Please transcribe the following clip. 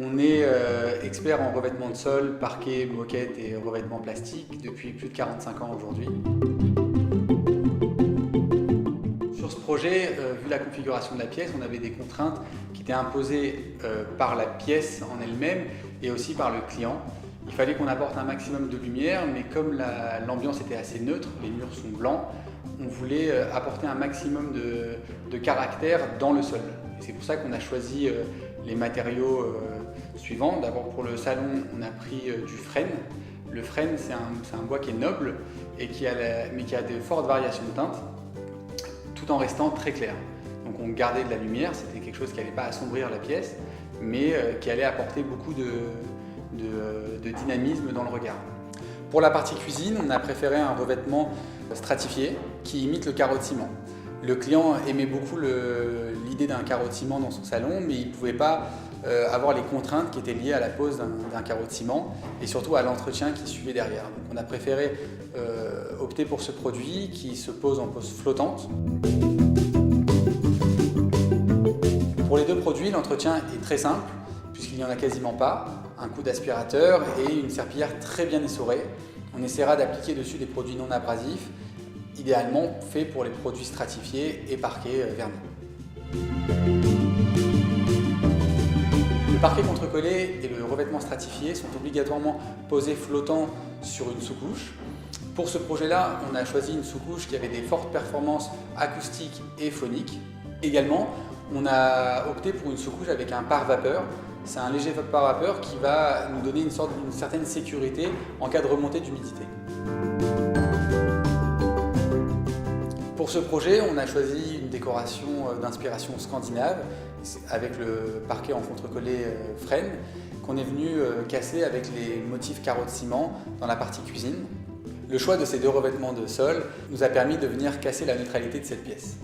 On est expert en revêtement de sol, parquet, moquette et revêtement plastique depuis plus de 45 ans aujourd'hui. Sur ce projet, vu la configuration de la pièce, on avait des contraintes qui étaient imposées par la pièce en elle-même et aussi par le client. Il fallait qu'on apporte un maximum de lumière, mais comme l'ambiance était assez neutre, les murs sont blancs, on voulait apporter un maximum de caractère dans le sol. C'est pour ça qu'on a choisi les matériaux suivants. D'abord pour le salon, on a pris du frêne. Le frêne, c'est un bois qui est noble, et mais qui a de fortes variations de teintes, tout en restant très clair. Donc on gardait de la lumière, c'était quelque chose qui n'allait pas assombrir la pièce, mais qui allait apporter beaucoup de dynamisme dans le regard. Pour la partie cuisine, on a préféré un revêtement stratifié qui imite le carreau de ciment. Le client aimait beaucoup l'idée d'un carreau de ciment dans son salon, mais il ne pouvait pas avoir les contraintes qui étaient liées à la pose d'un carreau de ciment et surtout à l'entretien qui suivait derrière. Donc on a préféré opter pour ce produit qui se pose en pose flottante. Pour les deux produits, l'entretien est très simple puisqu'il n'y en a quasiment pas. Un coup d'aspirateur et une serpillière très bien essorée. On essaiera d'appliquer dessus des produits non abrasifs, idéalement faits pour les produits stratifiés et parquets vernis. Le parquet contrecollé et le revêtement stratifié sont obligatoirement posés flottants sur une sous-couche. Pour ce projet-là, on a choisi une sous-couche qui avait des fortes performances acoustiques et phoniques. Également, on a opté pour une sous-couche avec un pare-vapeur. C'est un léger pare-vapeur qui va nous donner une certaine sécurité en cas de remontée d'humidité. Pour ce projet, on a choisi une décoration d'inspiration scandinave avec le parquet en contrecollé frêne qu'on est venu casser avec les motifs carreaux de ciment dans la partie cuisine. Le choix de ces deux revêtements de sol nous a permis de venir casser la neutralité de cette pièce.